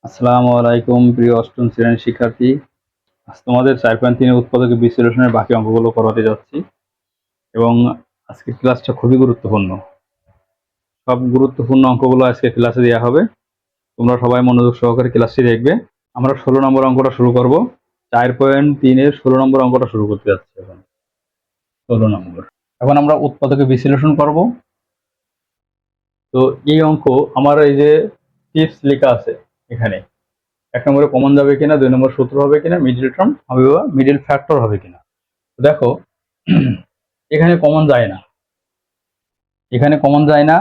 আসসালামু আলাইকুম প্রিয় অষ্টম শ্রেণীর শিক্ষার্থী। আজ তোমাদের 4.3 উৎপাদক বিশ্লেষণের বাকি অঙ্কগুলো করাতে যাচ্ছি এবং আজকের ক্লাসটা খুবই গুরুত্বপূর্ণ। সব গুরুত্বপূর্ণ অঙ্কগুলো আজকে ক্লাসে দেওয়া হবে। তোমরা সবাই মনোযোগ সহকারে ক্লাসটি দেখবে। আমরা 16 নম্বর অঙ্কটা শুরু করব। 4.3-এর 16 নম্বর অঙ্কটা শুরু করতে যাচ্ছি এখন। 16 নম্বর। এখন আমরা উৎপাদকে বিশ্লেষণ করব। তো এই অঙ্ক আমার এই যে টিপস লেখা আছে এখানে, 1 নম্বরে কমন যাবে কিনা, 2 নম্বর সূত্র হবে কিনা, মিডল টার্ম হবে বা মিডল ফ্যাক্টর হবে কিনা। দেখো এখানে কমন যায় না, এখানে কমন যায় না,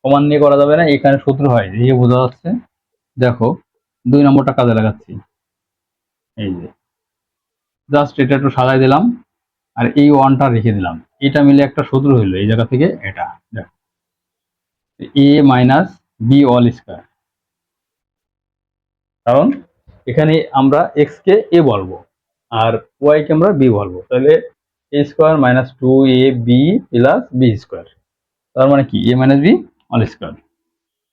কমন নিয়ে করা যাবে না, এখানে সূত্র হয় এই বোঝা যাচ্ছে। দেখো 2 নম্বরটা কাজে লাগাচ্ছি, এই যে জাস্ট এটা একটু সাজাই দিলাম আর এই ওয়ানটা রেখে দিলাম, এটা মিলে একটা সূত্র হইলো এই জায়গা থেকে এটা। দেখো এ মাইনাস বি অল স্কয়ার, কারণ এখানে আমরা এক্স কে এ বলবো আর ওয়াই কে আমরা বি বলবো, তাহলে A square minus 2ab plus B square, তার মানে কি A minus B whole square.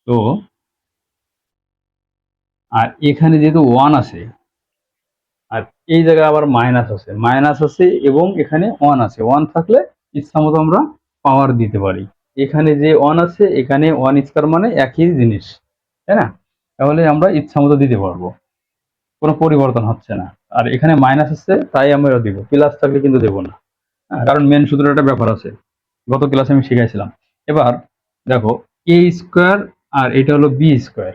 তো আর এখানে যেহেতু ওয়ান আছে আর এই জায়গায় আবার মাইনাস আছে এবং এখানে ওয়ান আছে, ওয়ান থাকলে ইচ্ছা মতো আমরা পাওয়ার দিতে পারি। এখানে যে ওয়ান আছে এখানে ওয়ান স্কোয়ার মানে একই জিনিস, তাই না? তাহলে আমরা ইচ্ছা মতো দিতে পারবো, কোনো পরিবর্তন হচ্ছে না। আর এখানে মাইনাস আছে তাই আমরা দিব, প্লাস থাকলে কিন্তু দেবো না। হ্যাঁ, কারণ মেন সূত্রটা একটা ব্যাপার আছে, গত ক্লাসে আমি শিখাইছিলাম। এবার দেখো এ স্কোয়ার আর এটা হলো বি স্কোয়ার,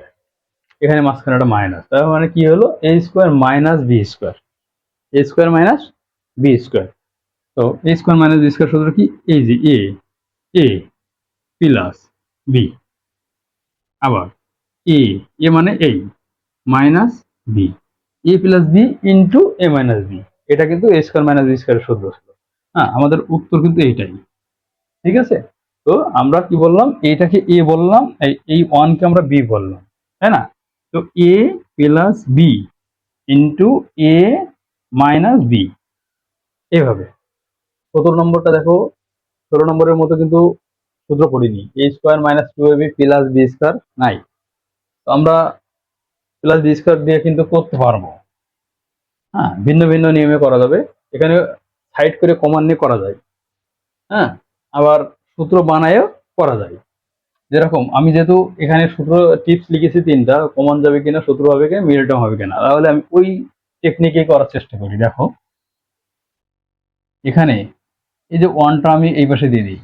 এখানে মাঝখানে একটা মাইনাস, তার মানে কি হলো এ স্কোয়ার মাইনাস বি স্কোয়ার, এ স্কোয়ার মাইনাস বি স্কোয়ার। তো এ স্কোয়ার মাইনাস বি স্কোয়ার সূত্র কি, এই যে এ প্লাস বি, আবার এ এ মানে এই মাইনাস বি, এ প্লাস বি ইন্টু এ মাইনাস বি, এটা কিন্তু এ স্কোয়ার মাইনাস বি স্কোয়ারের সূত্র ছিল। হ্যাঁ, আমাদের উত্তর কিন্তু এইটাই, ঠিক আছে? তো আমরা কি বললাম, এইটাকে এ বললাম, এই ওয়ানকে আমরা বি বললাম, তাই না? তো এ প্লাস বি ইন্টু এ মাইনাস বি, এইভাবে। 17 নম্বরটা দেখো, 16 নম্বরের মতো কিন্তু সূত্র পড়িনি, A square minus 2ab plus B square নাই, তো আমরা প্লাস বি স্কোয়ার দিয়ে কিন্তু করতে পারবো। হ্যাঁ, ভিন্ন ভিন্ন নিয়মে করা যাবে, এখানে সাইড করে কমান নিয়ে করা যায়। হ্যাঁ, আবার সূত্র বানায়ও করা যায়। যেরকম আমি যেহেতু এখানে সূত্র টিপস লিখেছি তিনটা, কমন যাবে কিনা, সূত্র হবে কিনা, মিডল টার্ম হবে কিনা, তাহলে আমি ওই টেকনিকে করার চেষ্টা করি। দেখো এখানে এই যে ওয়ানটা আমি এই পাশে দিয়ে দিই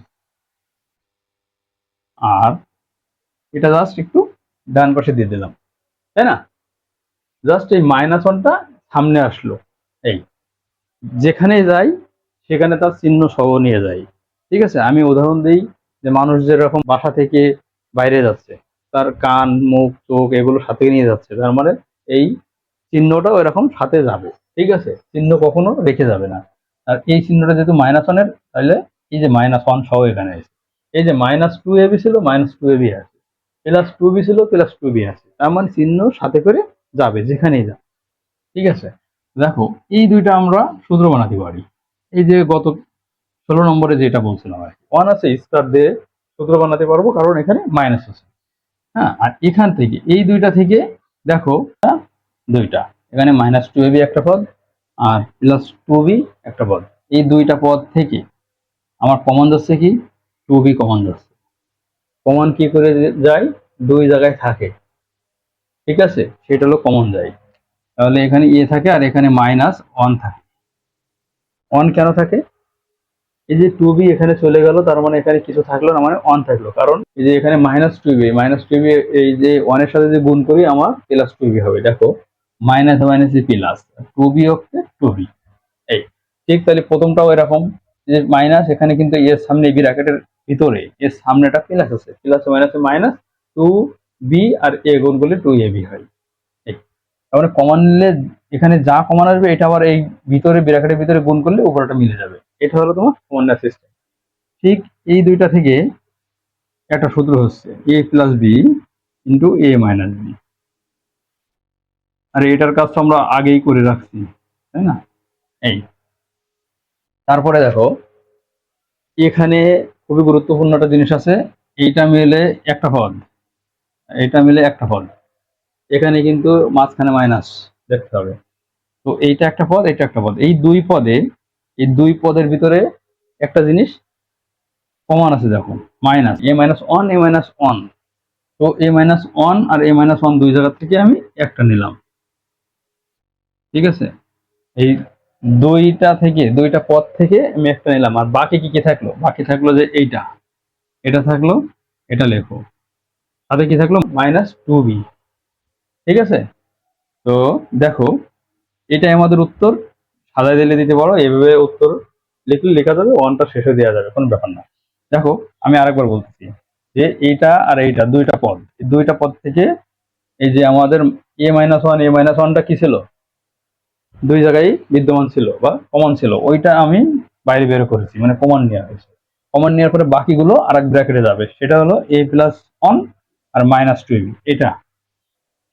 আর এটা জাস্ট একটু ডান পাশে দিয়ে দিলাম, তাই না? জাস্ট এই মাইনাস ওয়ানটা সামনে আসলো, এই যেখানে যাই সেখানে তার চিহ্ন সহ নিয়ে যাই। ঠিক আছে, আমি উদাহরণ দিই যে মানুষ যেরকম বাসা থেকে বাইরে যাচ্ছে, তার কান মুখ চোখ এগুলো সাথে নিয়ে যাচ্ছে, তার মানে এই চিহ্নটাও এরকম সাথে যাবে। ঠিক আছে, চিহ্ন কখনো রেখে যাবে না। আর এই চিহ্নটা যেহেতু মাইনাস ওয়ানের, তাহলে এই যে মাইনাস ওয়ান সহ এখানে আছে, এই যে মাইনাস টু এবি ছিল মাইনাস টু এবি আছে, প্লাস টু বি ছিল প্লাস টু বি আছে, তার মানে চিহ্ন সাথে করে যাবে যেখানেই যাবে। ঠিক আছে, দেখো এই দুইটা আমরা সূত্র বানাতে পারি। এই যে গত 16 নম্বরে যেটা বলছিলাম আর কি, ওয়ান আছে স্কয়ার দিয়ে সূত্র বানাতে পারবো, কারণ এখানে মাইনাস আছে। হ্যাঁ, আর এখান থেকে এই দুইটা থেকে দেখো দুইটা, এখানে মাইনাস টু এবি একটা পদ আর প্লাস টু বি একটা পদ, এই দুইটা পদ থেকে আমার কমন যাচ্ছে কি, টু বি কমন যাচ্ছে। কমন কি করে যায়, দুই জায়গায় থাকে, ঠিক আছে, সেটা হলো কমন যায়। তাহলে এখানে এ থাকে আর এখানে মাইনাস ওয়ান থাকে। ওয়ান কেন থাকে, এই যে টু বি এখানে চলে গেল, তার মানে এখানে কিছু থাকলো না, মানে ওয়ান থাকলো, কারণ এই যে এখানে মাইনাস টু বি এই যে ওয়ানের সাথে যে গুণ করি আমার প্লাস টু বি হবে। দেখো minus minus plus, two B হচ্ছে টু বি, এই ঠিক। তাহলে প্রথমটাও এরকম, যে মাইনাস এখানে কিন্তু এর সামনে বি ব্র্যাকেটের ভিতরে এর সামনেটা প্লাস আছে, প্লাস মাইনাসে মাইনাস, টু বি আর এ গুণ করলে টু এ বি হয়। তারপরে কমন নিলে এখানে যা কমন আসবে এটা আবার এই ভিতরে ব্র্যাকেটের ভিতরে গুণ করলে উপরটা মিলে যাবে, এটা হলো তোমার কমন সিস্টেম। ঠিক এই দুইটা থেকে একটা সূত্র হচ্ছে এ প্লাস বি ইন্টু এ মাইনাস বি, আর এটার কাজটা আমরা আগেই করে রাখছি, তাই না? এই তারপরে দেখো এখানে খুবই গুরুত্বপূর্ণ একটা জিনিস আছে, এইটা মিলে একটা পদ, এটা মিলে একটা পদ, এখানে কিন্তু মাঝখানে মাইনাস দেখতে হবে। তো এইটা একটা পদ, এটা একটা পদ, এই দুই পদের ভিতরে একটা জিনিস কমন আছে, দেখো মাইনাস a-1 a-1। তো a-1 আর a-1 দুই জায়গা থেকে আমি একটা নিলাম, ঠিক আছে। এই দুইটা পদ থেকে আমি একটা নিলাম, আর বাকি কি কি থাকলো? বাকি থাকলো যে এটা থাকলো, এটা লেখো, সাথে কি থাকলো? -2b, ঠিক আছে। তো দেখো, এটাই আমাদের উত্তর। সাজায় দিলে দিতে পারো, এভাবে উত্তর লিখলে লেখা যাবে, ওয়ানটা শেষে দেওয়া যাবে, কোনো ব্যাপার না। দেখো, আমি আরেকবার বলতেছি যে এইটা আর এইটা দুইটা পদ, এই দুইটা পদ থেকে এই যে আমাদের a-1 কি ছিল? দুই জায়গায় বিদ্যমান ছিল বা কমন ছিল, ওইটা আমি বাইরে বের করেছি, মানে কমন নেওয়া হয়েছে। কমন নেওয়ার পরে বাকিগুলো আর এক ব্র্যাকেটে যাবে, সেটা হলো a+1 আর -2b। এটা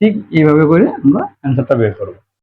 ঠিক এইভাবে করে আমরা অ্যান্সারটা বের করবো।